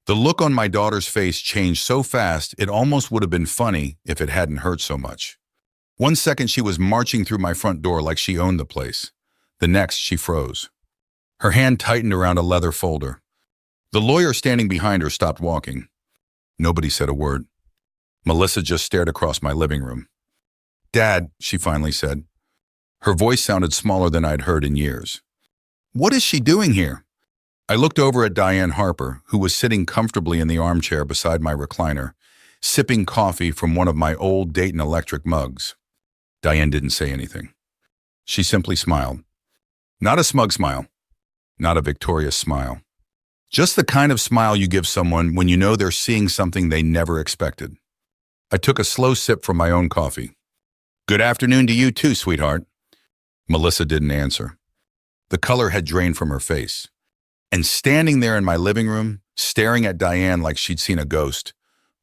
The look on my daughter's face changed so fast it almost would have been funny if it hadn't hurt so much. One second she was marching through my front door like she owned the place. The next she froze. Her hand tightened around a leather folder. The lawyer standing behind her stopped walking. Nobody said a word. Melissa just stared across my living room. "Dad," she finally said. Her voice sounded smaller than I'd heard in years. "What is she doing here?" I looked over at Diane Harper, who was sitting comfortably in the armchair beside my recliner, sipping coffee from one of my old Dayton Electric mugs. Diane didn't say anything. She simply smiled. Not a smug smile. Not a victorious smile. Just the kind of smile you give someone when you know they're seeing something they never expected. I took a slow sip from my own coffee. "Good afternoon to you too, sweetheart." Melissa didn't answer. The color had drained from her face. And standing there in my living room, staring at Diane like she'd seen a ghost,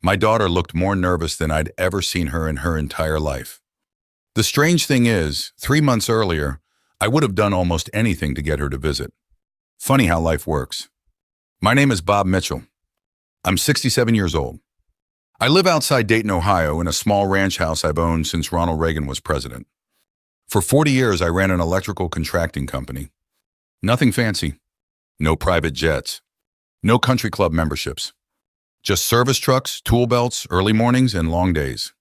my daughter looked more nervous than I'd ever seen her in her entire life. The strange thing is, 3 months earlier, I would have done almost anything to get her to visit. Funny how life works. My name is Bob Mitchell. I'm 67 years old. I live outside Dayton, Ohio, in a small ranch house I've owned since Ronald Reagan was president. For 40 years, I ran an electrical contracting company. Nothing fancy. No private jets. No country club memberships. Just service trucks, tool belts, early mornings, and long days.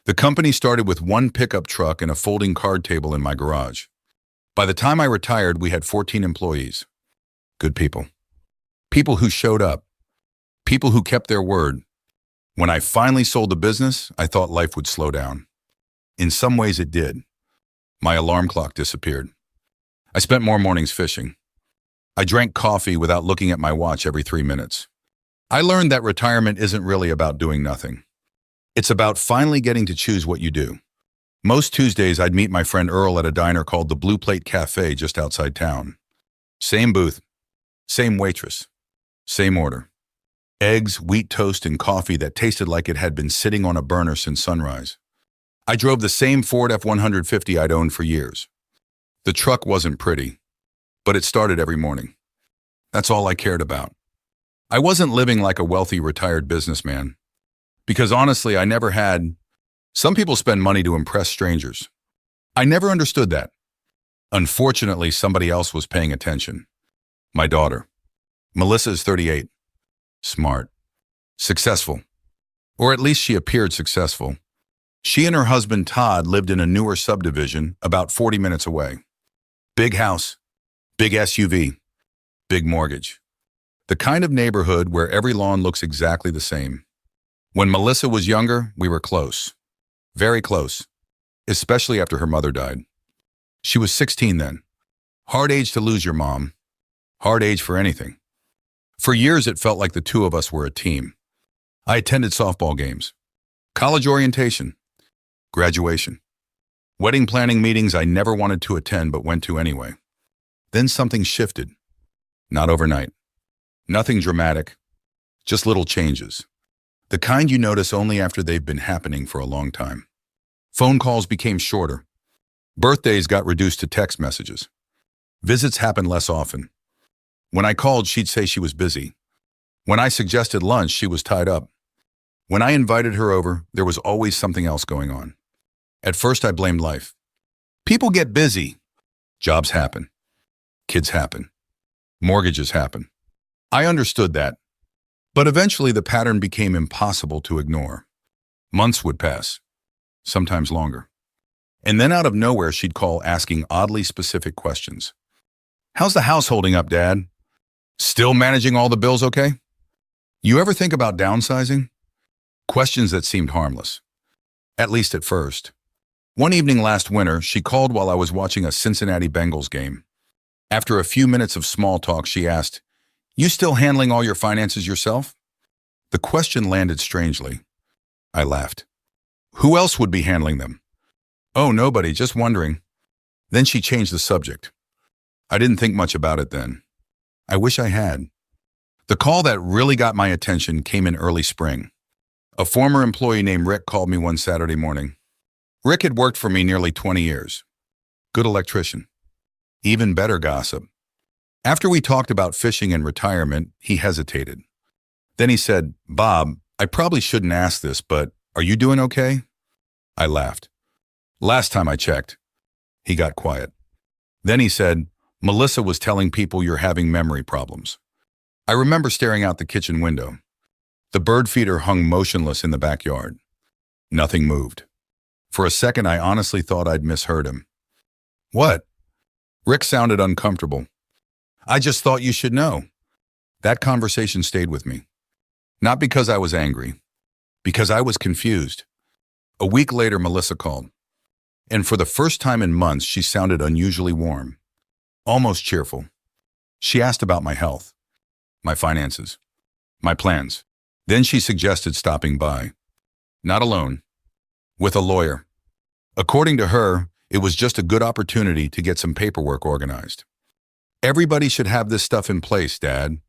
The company started with one pickup truck and a folding card table in my garage. By the time I retired, we had 14 employees. Good people. People who showed up. People who kept their word. When I finally sold the business, I thought life would slow down. In some ways it did. My alarm clock disappeared. I spent more mornings fishing. I drank coffee without looking at my watch every 3 minutes. I learned that retirement isn't really about doing nothing. It's about finally getting to choose what you do. Most Tuesdays, I'd meet my friend Earl at a diner called the Blue Plate Cafe just outside town. Same booth, same waitress, same order. Eggs, wheat toast, and coffee that tasted like it had been sitting on a burner since sunrise. I drove the same Ford F-150 I'd owned for years. The truck wasn't pretty, but it started every morning. That's all I cared about. I wasn't living like a wealthy retired businessman, because honestly, I never had. Some people spend money to impress strangers. I never understood that. Unfortunately, somebody else was paying attention. My daughter. Melissa is 38. Smart. Successful. Or at least she appeared successful. She and her husband Todd lived in a newer subdivision about 40 minutes away. Big house, big SUV, big mortgage. The kind of neighborhood where every lawn looks exactly the same. When Melissa was younger, we were close. Very close. Especially after her mother died. She was 16 then. Hard age to lose your mom. Hard age for anything. For years, it felt like the two of us were a team. I attended softball games, college orientation, graduation, wedding planning meetings I never wanted to attend but went to anyway. Then something shifted. Not overnight. Nothing dramatic. Just little changes. The kind you notice only after they've been happening for a long time. Phone calls became shorter. Birthdays got reduced to text messages. Visits happened less often. When I called, she'd say she was busy. When I suggested lunch, she was tied up. When I invited her over, there was always something else going on. At first, I blamed life. People get busy. Jobs happen. Kids happen. Mortgages happen. I understood that. But eventually, the pattern became impossible to ignore. Months would pass, sometimes longer. And then out of nowhere, she'd call asking oddly specific questions. "How's the house holding up, Dad? Still managing all the bills okay? You ever think about downsizing?" Questions that seemed harmless. At least at first. One evening last winter, she called while I was watching a Cincinnati Bengals game. After a few minutes of small talk, she asked, "You still handling all your finances yourself?" The question landed strangely. I laughed. "Who else would be handling them?" "Oh, nobody, just wondering." Then she changed the subject. I didn't think much about it then. I wish I had. The call that really got my attention came in early spring. A former employee named Rick called me one Saturday morning. Rick had worked for me nearly 20 years. Good electrician. Even better gossip. After we talked about fishing and retirement, he hesitated. Then he said, "Bob, I probably shouldn't ask this, but are you doing okay?" I laughed. "Last time I checked." He got quiet. Then he said, "Melissa was telling people you're having memory problems." I remember staring out the kitchen window. The bird feeder hung motionless in the backyard. Nothing moved. For a second, I honestly thought I'd misheard him. "What?" Rick sounded uncomfortable. "I just thought you should know." That conversation stayed with me. Not because I was angry, because I was confused. A week later, Melissa called. And for the first time in months, she sounded unusually warm, almost cheerful. She asked about my health, my finances, my plans. Then she suggested stopping by. Not alone, with a lawyer. According to her, it was just a good opportunity to get some paperwork organized. "Everybody should have this stuff in place, Dad."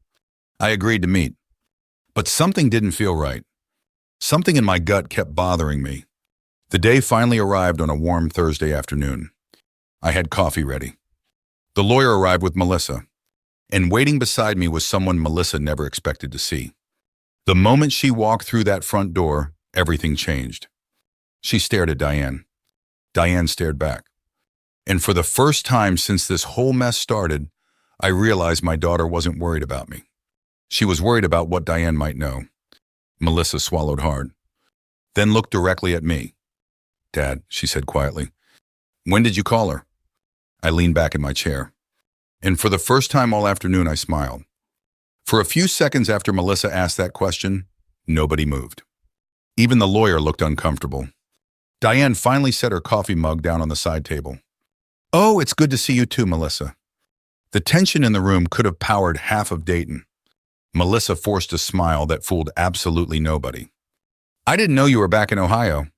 I agreed to meet. But something didn't feel right. Something in my gut kept bothering me. The day finally arrived on a warm Thursday afternoon. I had coffee ready. The lawyer arrived with Melissa, and waiting beside me was someone Melissa never expected to see. The moment she walked through that front door, everything changed. She stared at Diane. Diane stared back. And for the first time since this whole mess started, I realized my daughter wasn't worried about me. She was worried about what Diane might know. Melissa swallowed hard, then looked directly at me. "Dad," she said quietly, "when did you call her?" I leaned back in my chair. And for the first time all afternoon, I smiled. For a few seconds after Melissa asked that question, nobody moved. Even the lawyer looked uncomfortable. Diane finally set her coffee mug down on the side table. "Oh, it's good to see you too, Melissa." The tension in the room could have powered half of Dayton. Melissa forced a smile that fooled absolutely nobody. "I didn't know you were back in Ohio."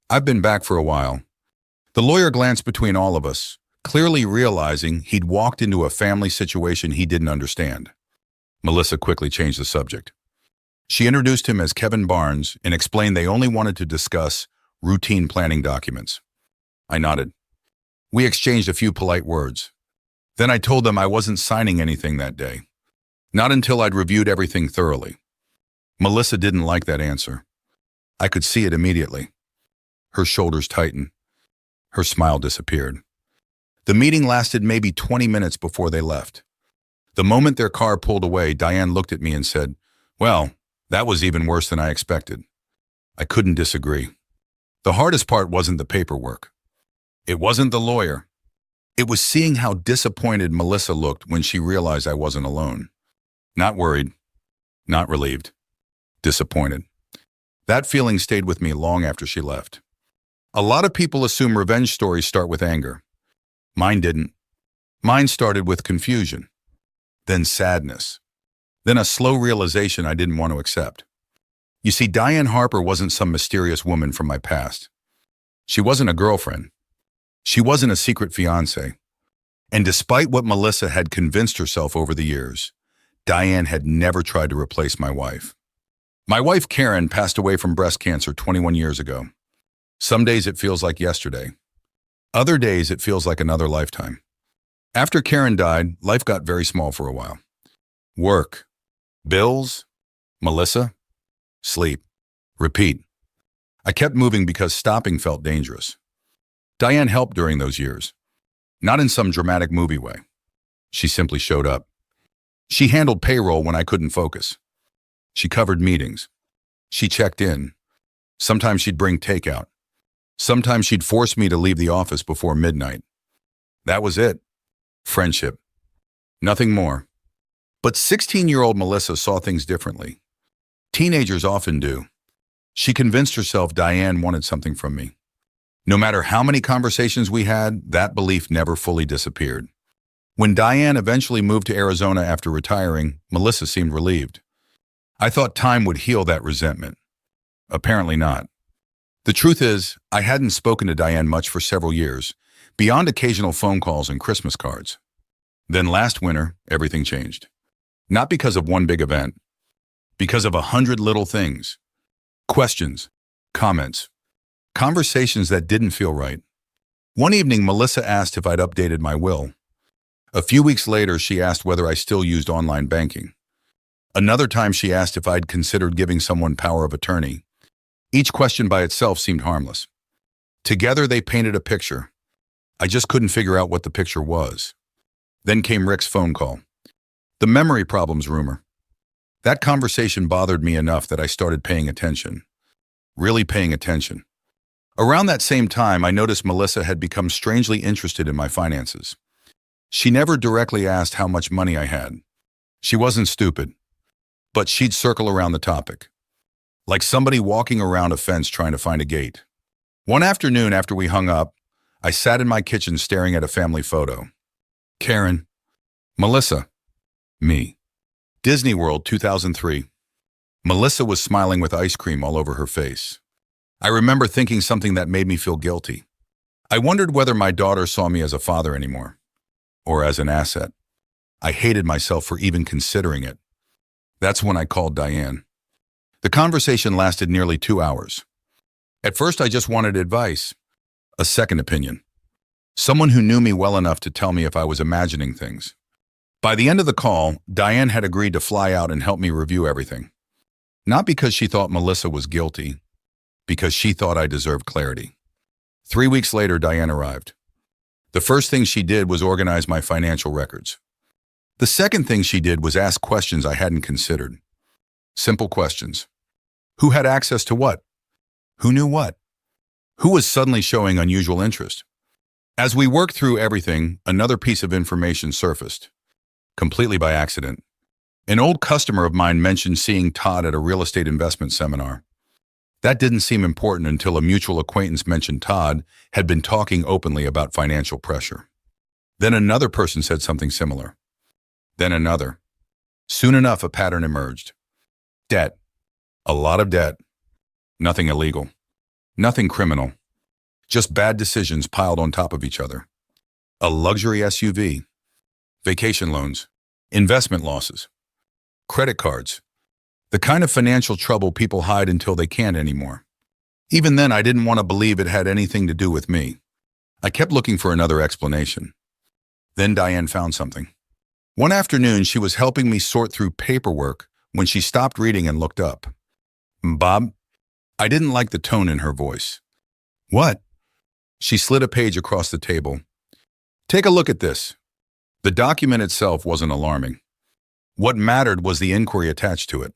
"I've been back for a while." The lawyer glanced between all of us, clearly realizing he'd walked into a family situation he didn't understand. Melissa quickly changed the subject. She introduced him as Kevin Barnes and explained they only wanted to discuss routine planning documents. I nodded. We exchanged a few polite words. Then I told them I wasn't signing anything that day. Not until I'd reviewed everything thoroughly. Melissa didn't like that answer. I could see it immediately. Her shoulders tightened. Her smile disappeared. The meeting lasted maybe 20 minutes before they left. The moment their car pulled away, Diane looked at me and said, "Well, that was even worse than I expected." I couldn't disagree. The hardest part wasn't the paperwork. It wasn't the lawyer. It was seeing how disappointed Melissa looked when she realized I wasn't alone. Not worried, not relieved, disappointed. That feeling stayed with me long after she left. A lot of people assume revenge stories start with anger. Mine didn't. Mine started with confusion, then sadness, then a slow realization I didn't want to accept. You see, Diane Harper wasn't some mysterious woman from my past. She wasn't a girlfriend. She wasn't a secret fiancé. And despite what Melissa had convinced herself over the years, Diane had never tried to replace my wife. My wife, Karen, passed away from breast cancer 21 years ago. Some days it feels like yesterday. Other days it feels like another lifetime. After Karen died, life got very small for a while. Work, bills, Melissa, sleep, repeat. I kept moving because stopping felt dangerous. Diane helped during those years. Not in some dramatic movie way. She simply showed up. She handled payroll when I couldn't focus. She covered meetings. She checked in. Sometimes she'd bring takeout. Sometimes she'd force me to leave the office before midnight. That was it. Friendship. Nothing more. But 16-year-old Melissa saw things differently. Teenagers often do. She convinced herself Diane wanted something from me. No matter how many conversations we had, that belief never fully disappeared. When Diane eventually moved to Arizona after retiring, Melissa seemed relieved. I thought time would heal that resentment. Apparently not. The truth is, I hadn't spoken to Diane much for several years, beyond occasional phone calls and Christmas cards. Then last winter, everything changed. Not because of one big event, because of 100 little things. Questions, comments, conversations that didn't feel right. One evening, Melissa asked if I'd updated my will. A few weeks later, she asked whether I still used online banking. Another time she asked if I'd considered giving someone power of attorney. Each question by itself seemed harmless. Together they painted a picture. I just couldn't figure out what the picture was. Then came Rick's phone call. The memory problems rumor. That conversation bothered me enough that I started paying attention. Really paying attention. Around that same time, I noticed Melissa had become strangely interested in my finances. She never directly asked how much money I had. She wasn't stupid, but she'd circle around the topic, like somebody walking around a fence trying to find a gate. One afternoon after we hung up, I sat in my kitchen staring at a family photo. Karen, Melissa, me. Disney World 2003. Melissa was smiling with ice cream all over her face. I remember thinking something that made me feel guilty. I wondered whether my daughter saw me as a father anymore, or as an asset. I hated myself for even considering it. That's when I called Diane. The conversation lasted nearly 2 hours. At first, I just wanted advice, a second opinion. Someone who knew me well enough to tell me if I was imagining things. By the end of the call, Diane had agreed to fly out and help me review everything. Not because she thought Melissa was guilty, because she thought I deserved clarity. 3 weeks later, Diane arrived. The first thing she did was organize my financial records. The second thing she did was ask questions I hadn't considered. Simple questions. Who had access to what? Who knew what? Who was suddenly showing unusual interest? As we worked through everything, another piece of information surfaced, completely by accident. An old customer of mine mentioned seeing Todd at a real estate investment seminar. That didn't seem important until a mutual acquaintance mentioned Todd had been talking openly about financial pressure. Then another person said something similar. Then another. Soon enough, a pattern emerged. Debt. A lot of debt. Nothing illegal. Nothing criminal. Just bad decisions piled on top of each other. A luxury SUV. Vacation loans. Investment losses. Credit cards. The kind of financial trouble people hide until they can't anymore. Even then, I didn't want to believe it had anything to do with me. I kept looking for another explanation. Then Diane found something. One afternoon, she was helping me sort through paperwork when she stopped reading and looked up. Bob? I didn't like the tone in her voice. What? She slid a page across the table. Take a look at this. The document itself wasn't alarming. What mattered was the inquiry attached to it.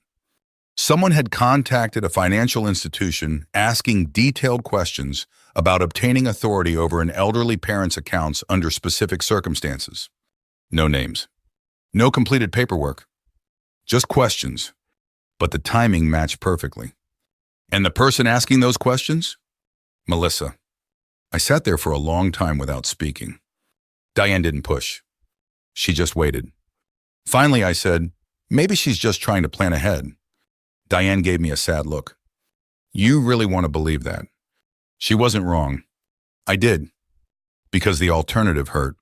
Someone had contacted a financial institution asking detailed questions about obtaining authority over an elderly parent's accounts under specific circumstances. No names. No completed paperwork. Just questions. But the timing matched perfectly. And the person asking those questions? Melissa. I sat there for a long time without speaking. Diane didn't push. She just waited. Finally, I said, maybe she's just trying to plan ahead. Diane gave me a sad look. You really want to believe that? She wasn't wrong. I did. Because the alternative hurt.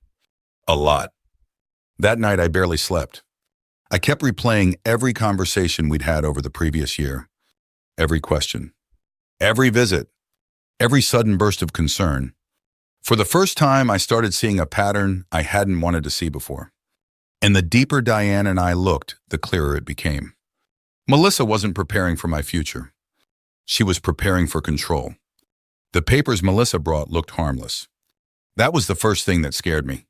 A lot. That night, I barely slept. I kept replaying every conversation we'd had over the previous year. Every question. Every visit. Every sudden burst of concern. For the first time, I started seeing a pattern I hadn't wanted to see before. And the deeper Diane and I looked, the clearer it became. Melissa wasn't preparing for my future. She was preparing for control. The papers Melissa brought looked harmless. That was the first thing that scared me.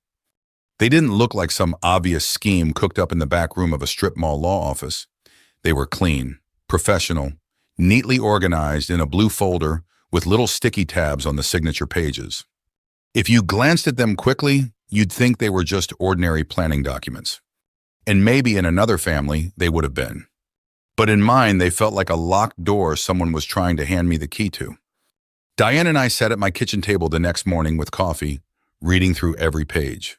They didn't look like some obvious scheme cooked up in the back room of a strip mall law office. They were clean, professional, neatly organized in a blue folder with little sticky tabs on the signature pages. If you glanced at them quickly, you'd think they were just ordinary planning documents. And maybe in another family, they would have been. But in mine, they felt like a locked door someone was trying to hand me the key to. Diane and I sat at my kitchen table the next morning with coffee, reading through every page.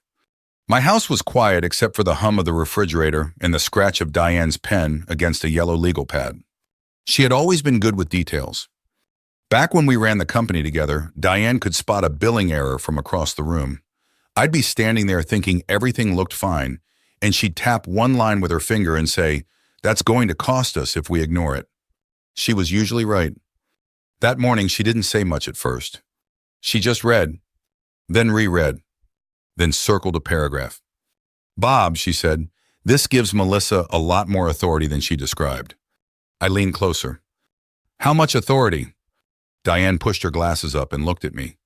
My house was quiet except for the hum of the refrigerator and the scratch of Diane's pen against a yellow legal pad. She had always been good with details. Back when we ran the company together, Diane could spot a billing error from across the room. I'd be standing there thinking everything looked fine, and she'd tap one line with her finger and say, "That's going to cost us if we ignore it." She was usually right. That morning, she didn't say much at first. She just read, then reread, then circled a paragraph. "Bob," she said, This gives Melissa a lot more authority than she described. I leaned closer. How much authority? Diane pushed her glasses up and looked at me.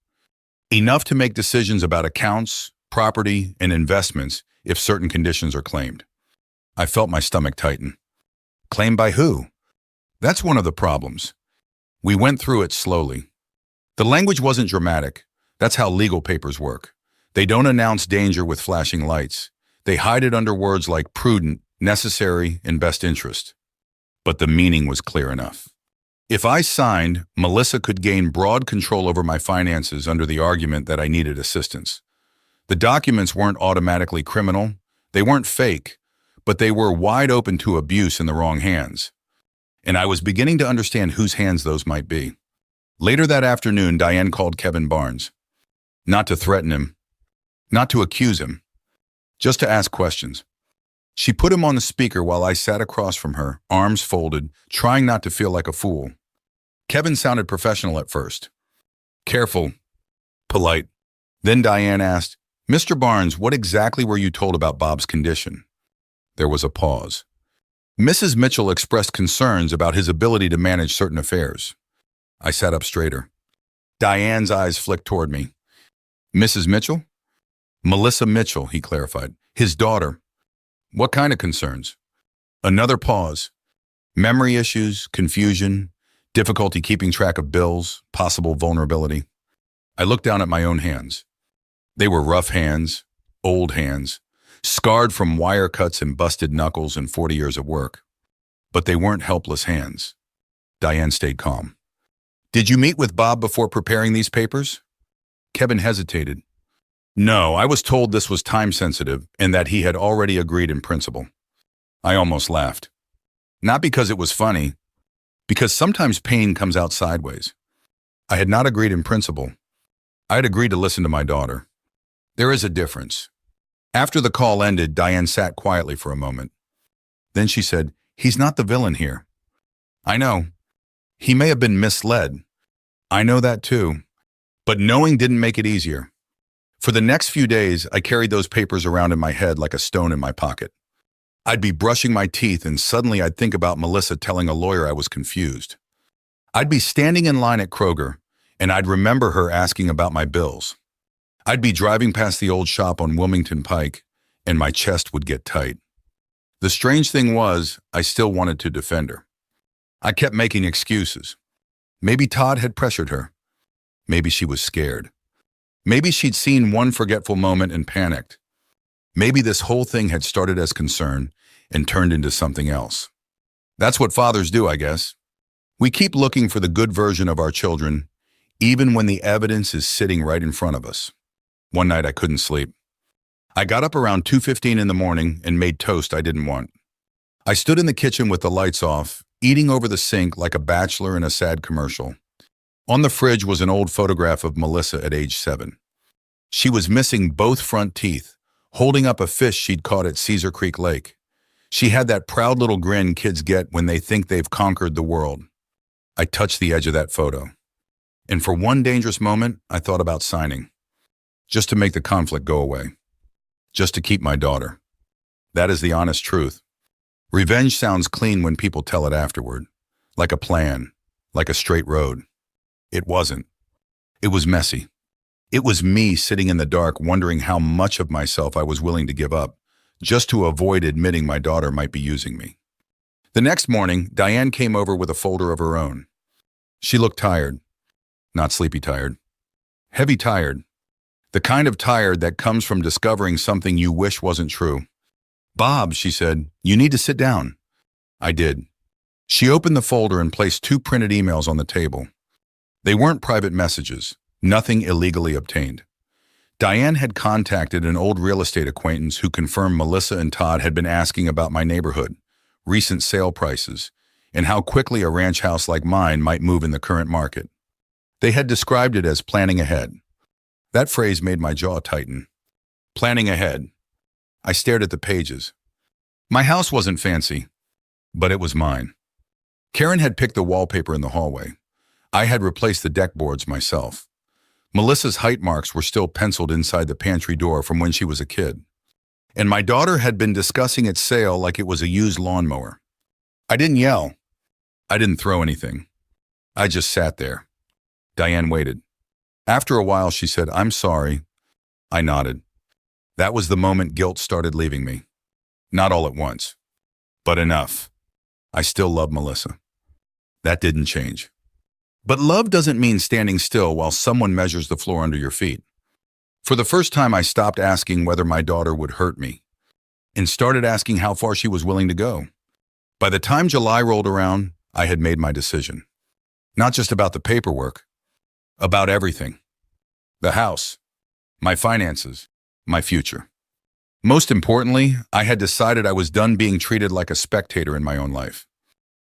Enough to make decisions about accounts, property, and investments if certain conditions are claimed. I felt my stomach tighten. Claimed by who? That's one of the problems. We went through it slowly. The language wasn't dramatic. That's how legal papers work. They don't announce danger with flashing lights. They hide it under words like prudent, necessary, and best interest. But the meaning was clear enough. If I signed, Melissa could gain broad control over my finances under the argument that I needed assistance. The documents weren't automatically criminal. They weren't fake, but they were wide open to abuse in the wrong hands. And I was beginning to understand whose hands those might be. Later that afternoon, Diane called Kevin Barnes. Not to threaten him, not to accuse him, just to ask questions. She put him on the speaker while I sat across from her, arms folded, trying not to feel like a fool. Kevin sounded professional at first. Careful, polite. Then Diane asked, Mr. Barnes, what exactly were you told about Bob's condition? There was a pause. Mrs. Mitchell expressed concerns about his ability to manage certain affairs. I sat up straighter. Diane's eyes flicked toward me. Mrs. Mitchell? Melissa Mitchell, he clarified. His daughter. What kind of concerns? Another pause. Memory issues, confusion, difficulty keeping track of bills, possible vulnerability. I looked down at my own hands. They were rough hands, old hands, scarred from wire cuts and busted knuckles and 40 years of work. But they weren't helpless hands. Diane stayed calm. Did you meet with Bob before preparing these papers? Kevin hesitated. No, I was told this was time-sensitive and that he had already agreed in principle. I almost laughed. Not because it was funny, because sometimes pain comes out sideways. I had not agreed in principle. I had agreed to listen to my daughter. There is a difference. After the call ended, Diane sat quietly for a moment. Then she said, He's not the villain here. I know. He may have been misled. I know that too. But knowing didn't make it easier. For the next few days, I carried those papers around in my head like a stone in my pocket. I'd be brushing my teeth and suddenly I'd think about Melissa telling a lawyer I was confused. I'd be standing in line at Kroger and I'd remember her asking about my bills. I'd be driving past the old shop on Wilmington Pike and my chest would get tight. The strange thing was, I still wanted to defend her. I kept making excuses. Maybe Todd had pressured her. Maybe she was scared. Maybe she'd seen one forgetful moment and panicked. Maybe this whole thing had started as concern and turned into something else. That's what fathers do, I guess. We keep looking for the good version of our children, even when the evidence is sitting right in front of us. One night I couldn't sleep. I got up around 2:15 in the morning and made toast I didn't want. I stood in the kitchen with the lights off, eating over the sink like a bachelor in a sad commercial. On the fridge was an old photograph of Melissa at age 7. She was missing both front teeth, holding up a fish she'd caught at Cedar Creek Lake. She had that proud little grin kids get when they think they've conquered the world. I touched the edge of that photo. And for one dangerous moment, I thought about signing. Just to make the conflict go away. Just to keep my daughter. That is the honest truth. Revenge sounds clean when people tell it afterward. Like a plan, like a straight road. It wasn't. It was messy. It was me sitting in the dark wondering how much of myself I was willing to give up, just to avoid admitting my daughter might be using me. The next morning, Diane came over with a folder of her own. She looked tired. Not sleepy tired. Heavy tired. The kind of tired that comes from discovering something you wish wasn't true. Bob, she said, you need to sit down. I did. She opened the folder and placed 2 printed emails on the table. They weren't private messages, nothing illegally obtained. Diane had contacted an old real estate acquaintance who confirmed Melissa and Todd had been asking about my neighborhood, recent sale prices, and how quickly a ranch house like mine might move in the current market. They had described it as planning ahead. That phrase made my jaw tighten. Planning ahead. I stared at the pages. My house wasn't fancy, but it was mine. Karen had picked the wallpaper in the hallway. I had replaced the deck boards myself. Melissa's height marks were still penciled inside the pantry door from when she was a kid. and my daughter had been discussing its sale like it was a used lawnmower. I didn't yell. I didn't throw anything. I just sat there. Diane waited. After a while, she said, "I'm sorry." I nodded. That was the moment guilt started leaving me. Not all at once, but enough. I still love Melissa. That didn't change. But love doesn't mean standing still while someone measures the floor under your feet. For the first time, I stopped asking whether my daughter would hurt me and started asking how far she was willing to go. By the time July rolled around, I had made my decision. Not just about the paperwork, about everything. The house, my finances, my future. Most importantly, I had decided I was done being treated like a spectator in my own life.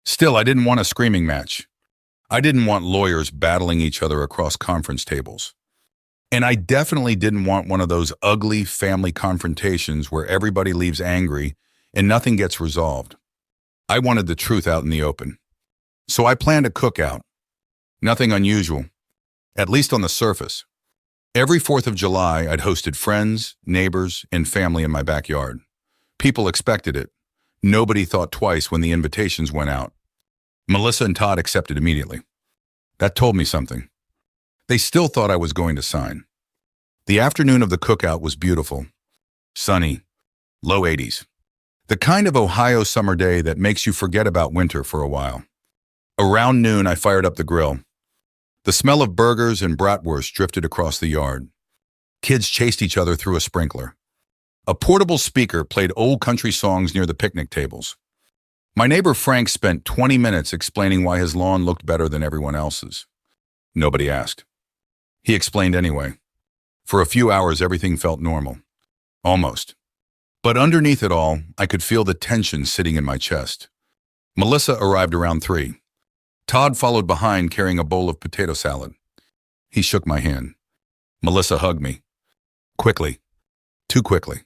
Still, I didn't want a screaming match. I didn't want lawyers battling each other across conference tables. And I definitely didn't want one of those ugly family confrontations where everybody leaves angry and nothing gets resolved. I wanted the truth out in the open. So I planned a cookout. Nothing unusual, at least on the surface. Every 4th of July, I'd hosted friends, neighbors, and family in my backyard. People expected it. Nobody thought twice when the invitations went out. Melissa and Todd accepted immediately. That told me something. They still thought I was going to sign. The afternoon of the cookout was beautiful. Sunny, low 80s. The kind of Ohio summer day that makes you forget about winter for a while. Around noon, I fired up the grill. The smell of burgers and bratwurst drifted across the yard. Kids chased each other through a sprinkler. A portable speaker played old country songs near the picnic tables. My neighbor Frank spent 20 minutes explaining why his lawn looked better than everyone else's. Nobody asked. He explained anyway. For a few hours, everything felt normal. Almost. But underneath it all, I could feel the tension sitting in my chest. Melissa arrived around 3. Todd followed behind carrying a bowl of potato salad. He shook my hand. Melissa hugged me. Quickly. Too quickly.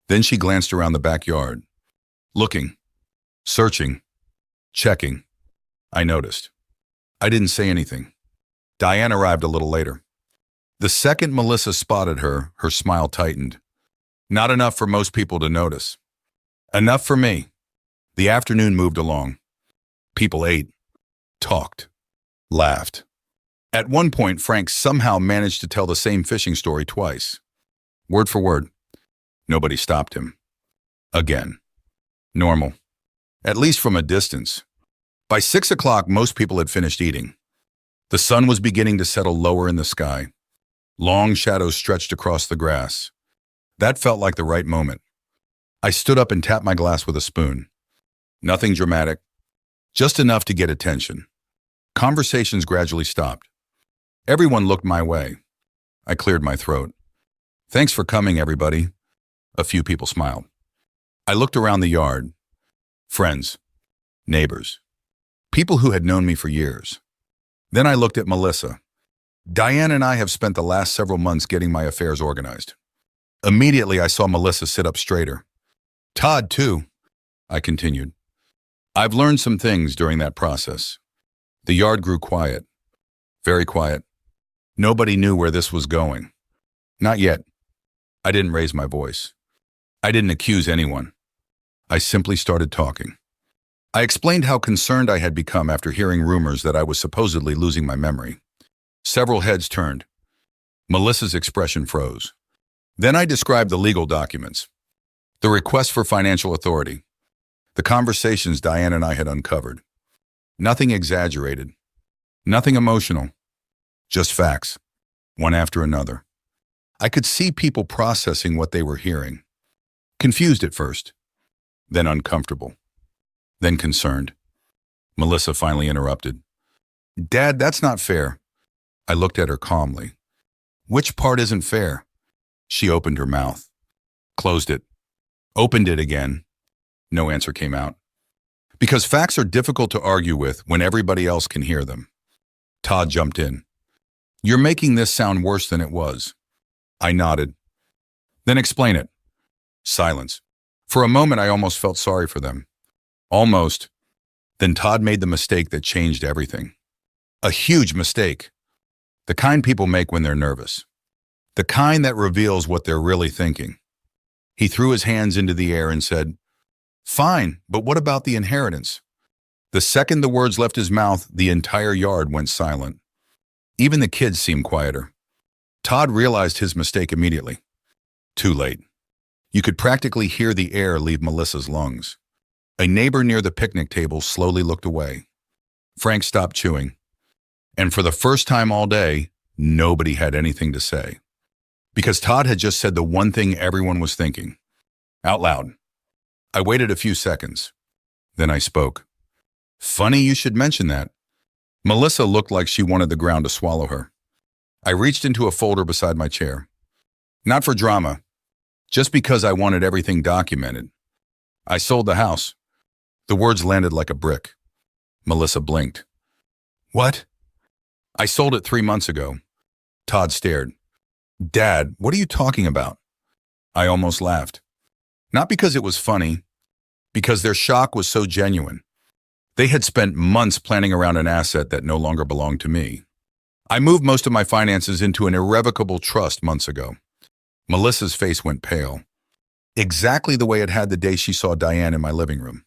Then she glanced around the backyard. Looking. Searching. Checking. I noticed. I didn't say anything. Diane arrived a little later. The second Melissa spotted her, her smile tightened. Not enough for most people to notice. Enough for me. The afternoon moved along. People ate, talked, laughed. At one point, Frank somehow managed to tell the same fishing story twice. Word for word. Nobody stopped him. Again. Normal. At least from a distance. By 6 o'clock, most people had finished eating. The sun was beginning to settle lower in the sky. Long shadows stretched across the grass. That felt like the right moment. I stood up and tapped my glass with a spoon. Nothing dramatic, just enough to get attention. Conversations gradually stopped. Everyone looked my way. I cleared my throat. "Thanks for coming, everybody." A few people smiled. I looked around the yard. Friends, neighbors, people who had known me for years. Then I looked at Melissa. Diane and I have spent the last several months getting my affairs organized. Immediately, I saw Melissa sit up straighter. Todd, too, I continued. I've learned some things during that process. The yard grew quiet. Very quiet. Nobody knew where this was going. Not yet. I didn't raise my voice. I didn't accuse anyone. I simply started talking. I explained how concerned I had become after hearing rumors that I was supposedly losing my memory. Several heads turned. Melissa's expression froze. Then I described the legal documents, the request for financial authority, the conversations Diane and I had uncovered. Nothing exaggerated, nothing emotional, just facts, one after another. I could see people processing what they were hearing. Confused at first, then uncomfortable, then concerned. Melissa finally interrupted. "Dad, that's not fair." I looked at her calmly. "Which part isn't fair?" She opened her mouth, closed it, opened it again. No answer came out. Because facts are difficult to argue with when everybody else can hear them. Todd jumped in. "You're making this sound worse than it was." I nodded. "Then explain it." Silence. For a moment, I almost felt sorry for them. Almost. Then Todd made the mistake that changed everything. A huge mistake. The kind people make when they're nervous. The kind that reveals what they're really thinking. He threw his hands into the air and said, "Fine, but what about the inheritance?" The second the words left his mouth, the entire yard went silent. Even the kids seemed quieter. Todd realized his mistake immediately. Too late. You could practically hear the air leave Melissa's lungs. A neighbor near the picnic table slowly looked away. Frank stopped chewing. And for the first time all day, nobody had anything to say. Because Todd had just said the one thing everyone was thinking. Out loud. I waited a few seconds. Then I spoke. "Funny you should mention that." Melissa looked like she wanted the ground to swallow her. I reached into a folder beside my chair. Not for drama, just because I wanted everything documented. "I sold the house." The words landed like a brick. Melissa blinked. "What?" "I sold it 3 months ago." Todd stared. "Dad, what are you talking about?" I almost laughed. Not because it was funny, because their shock was so genuine. They had spent months planning around an asset that no longer belonged to me. "I moved most of my finances into an irrevocable trust months ago." Melissa's face went pale. Exactly the way it had the day she saw Diane in my living room.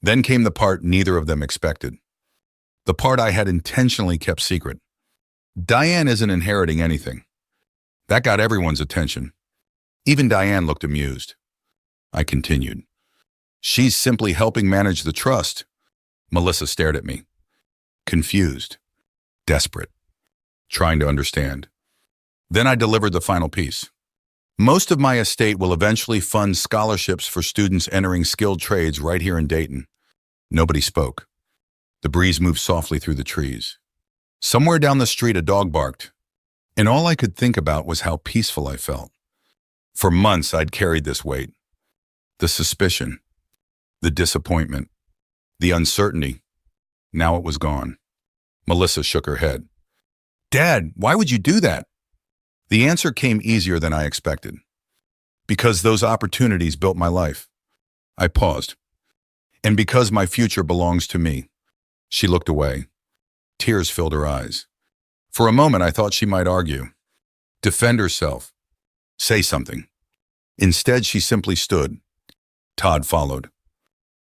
Then came the part neither of them expected. The part I had intentionally kept secret. Diane isn't inheriting anything. That got everyone's attention. Even Diane looked amused. I continued. "She's simply helping manage the trust." Melissa stared at me. Confused. Desperate. Trying to understand. Then I delivered the final piece. "Most of my estate will eventually fund scholarships for students entering skilled trades right here in Dayton." Nobody spoke. The breeze moved softly through the trees. Somewhere down the street a dog barked, and all I could think about was how peaceful I felt. For months I'd carried this weight. The suspicion, the disappointment, the uncertainty. Now it was gone. Melissa shook her head. "Dad, why would you do that?" The answer came easier than I expected. "Because those opportunities built my life." I paused. "And because my future belongs to me." She looked away. Tears filled her eyes. For a moment I thought she might argue, defend herself, say something. Instead she simply stood. Todd followed.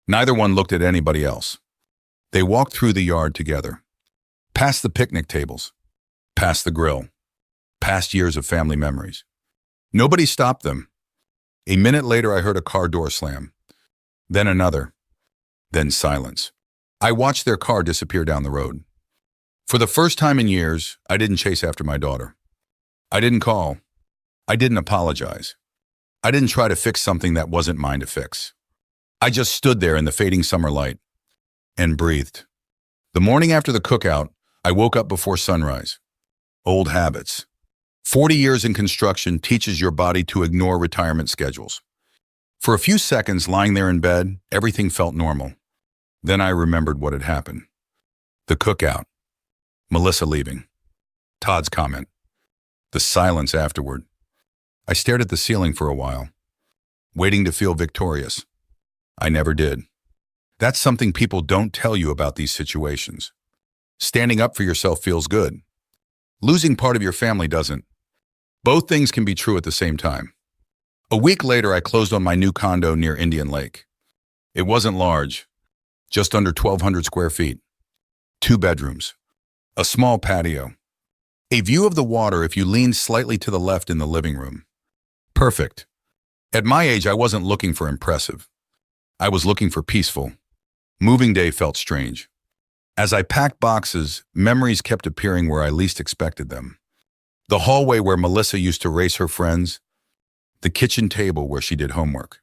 Neither one looked at anybody else. They walked through the yard together. Past the picnic tables. Past the grill. Past years of family memories. Nobody stopped them. A minute later I heard a car door slam. Then another. Then silence. I watched their car disappear down the road. For the first time in years, I didn't chase after my daughter. I didn't call. I didn't apologize. I didn't try to fix something that wasn't mine to fix. I just stood there in the fading summer light and breathed. The morning after the cookout, I woke up before sunrise. Old habits. 40 years in construction teaches your body to ignore retirement schedules. For a few seconds, lying there in bed, everything felt normal. Then I remembered what had happened. The cookout. Melissa leaving. Todd's comment. The silence afterward. I stared at the ceiling for a while, waiting to feel victorious. I never did. That's something people don't tell you about these situations. Standing up for yourself feels good. Losing part of your family doesn't. Both things can be true at the same time. A week later, I closed on my new condo near Indian Lake. It wasn't large, just under 1,200 square feet. 2 bedrooms. A small patio. A view of the water if you leaned slightly to the left in the living room. Perfect. At my age, I wasn't looking for impressive. I was looking for peaceful. Moving day felt strange. As I packed boxes, memories kept appearing where I least expected them. The hallway where Melissa used to race her friends. The kitchen table where she did homework.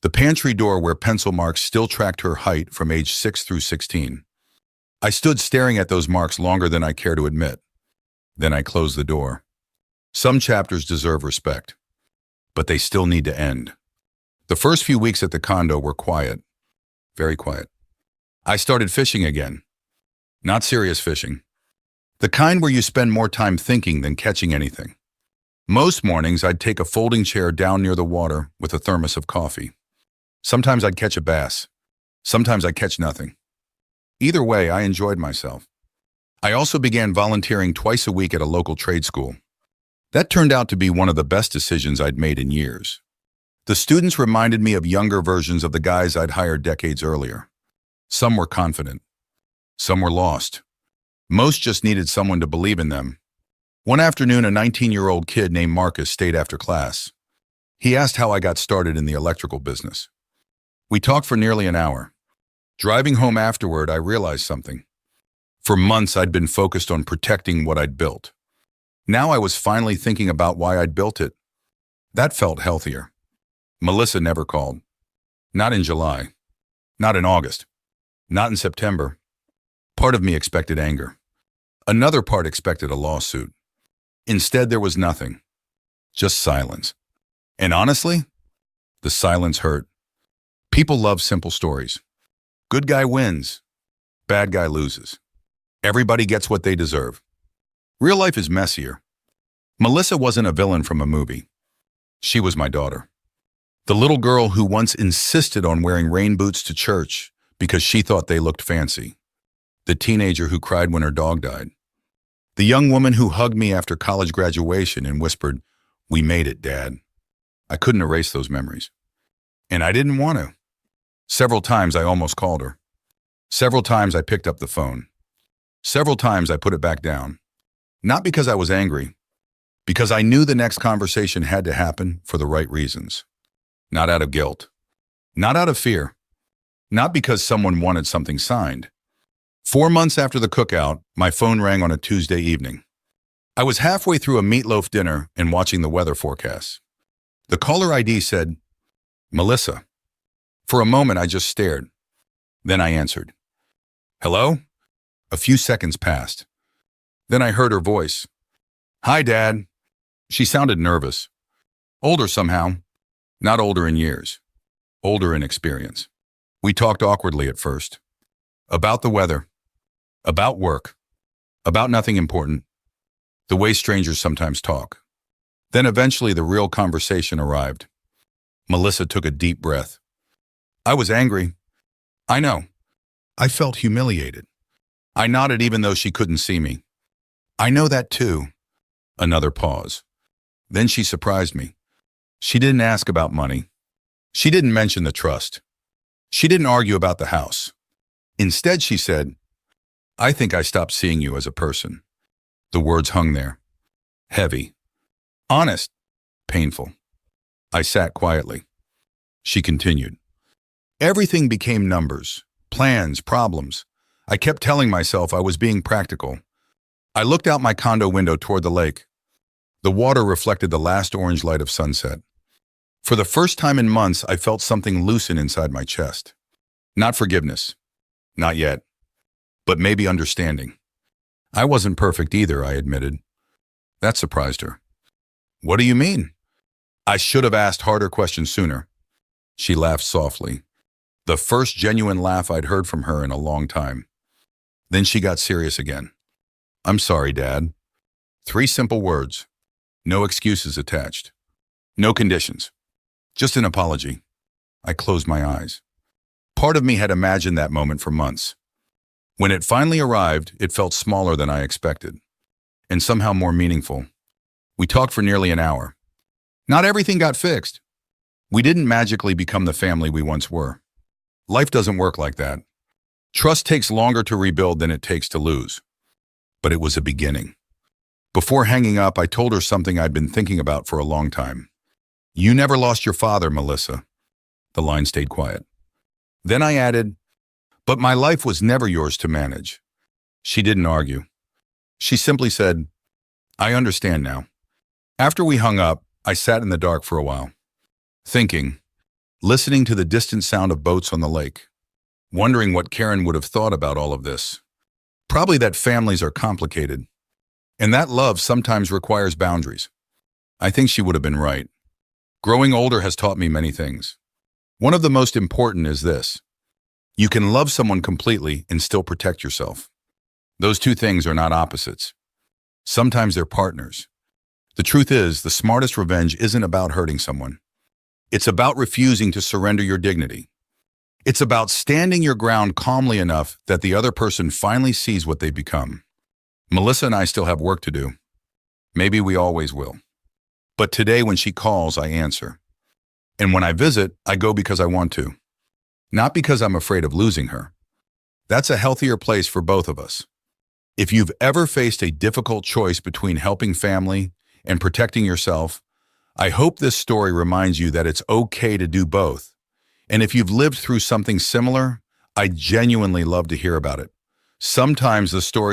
The pantry door where pencil marks still tracked her height from age 6 through 16. I stood staring at those marks longer than I care to admit. Then I closed the door. Some chapters deserve respect, but they still need to end. The first few weeks at the condo were quiet, very quiet. I started fishing again. Not serious fishing. The kind where you spend more time thinking than catching anything. Most mornings, I'd take a folding chair down near the water with a thermos of coffee. Sometimes I'd catch a bass. Sometimes I'd catch nothing. Either way, I enjoyed myself. I also began volunteering twice a week at a local trade school. That turned out to be one of the best decisions I'd made in years. The students reminded me of younger versions of the guys I'd hired decades earlier. Some were confident. Some were lost. Most just needed someone to believe in them. One afternoon, a 19-year-old kid named Marcus stayed after class. He asked how I got started in the electrical business. We talked for nearly an hour. Driving home afterward, I realized something. For months, I'd been focused on protecting what I'd built. Now I was finally thinking about why I'd built it. That felt healthier. Melissa never called. Not in July. Not in August. Not in September. Part of me expected anger. Another part expected a lawsuit. Instead, there was nothing. Just silence. And honestly, the silence hurt. People love simple stories. Good guy wins. Bad guy loses. Everybody gets what they deserve. Real life is messier. Melissa wasn't a villain from a movie. She was my daughter. The little girl who once insisted on wearing rain boots to church because she thought they looked fancy. The teenager who cried when her dog died. The young woman who hugged me after college graduation and whispered, "We made it, Dad." I couldn't erase those memories. And I didn't want to. Several times I almost called her. Several times I picked up the phone. Several times I put it back down. Not because I was angry, because I knew the next conversation had to happen for the right reasons. Not out of guilt. Not out of fear. Not because someone wanted something signed. 4 months after the cookout, my phone rang on a Tuesday evening. I was halfway through a meatloaf dinner and watching the weather forecast. The caller ID said, "Melissa." For a moment, I just stared. Then I answered. "Hello?" A few seconds passed. Then I heard her voice. "Hi, Dad." She sounded nervous. Older somehow. Not older in years. Older in experience. We talked awkwardly at first. About the weather. About work. About nothing important. The way strangers sometimes talk. Then eventually the real conversation arrived. Melissa took a deep breath. I was angry. I know. I felt humiliated. I nodded even though she couldn't see me. I know that too. Another pause. Then she surprised me. She didn't ask about money. She didn't mention the trust. She didn't argue about the house. Instead, she said, "I think I stopped seeing you as a person." The words hung there. Heavy. Honest. Painful. I sat quietly. She continued. Everything became numbers, plans, problems. I kept telling myself I was being practical. I looked out my condo window toward the lake. The water reflected the last orange light of sunset. For the first time in months, I felt something loosen inside my chest. Not forgiveness. Not yet. But maybe understanding. I wasn't perfect either, I admitted. That surprised her. What do you mean? I should have asked harder questions sooner. She laughed softly. The first genuine laugh I'd heard from her in a long time. Then she got serious again. I'm sorry, Dad. 3 simple words. No excuses attached. No conditions. Just an apology. I closed my eyes. Part of me had imagined that moment for months. When it finally arrived, it felt smaller than I expected, and somehow more meaningful. We talked for nearly an hour. Not everything got fixed. We didn't magically become the family we once were. Life doesn't work like that. Trust takes longer to rebuild than it takes to lose. But it was a beginning. Before hanging up, I told her something I'd been thinking about for a long time. You never lost your father, Melissa. The line stayed quiet. Then I added, but my life was never yours to manage. She didn't argue. She simply said, I understand now. After we hung up, I sat in the dark for a while, thinking, listening to the distant sound of boats on the lake, wondering what Karen would have thought about all of this. Probably that families are complicated, and that love sometimes requires boundaries. I think she would have been right. Growing older has taught me many things. One of the most important is this. You can love someone completely and still protect yourself. Those two things are not opposites. Sometimes they're partners. The truth is, the smartest revenge isn't about hurting someone. It's about refusing to surrender your dignity. It's about standing your ground calmly enough that the other person finally sees what they've become. Melissa and I still have work to do. Maybe we always will. But today when she calls, I answer. And when I visit, I go because I want to, not because I'm afraid of losing her. That's a healthier place for both of us. If you've ever faced a difficult choice between helping family and protecting yourself, I hope this story reminds you that it's okay to do both. And if you've lived through something similar, I genuinely love to hear about it. Sometimes the story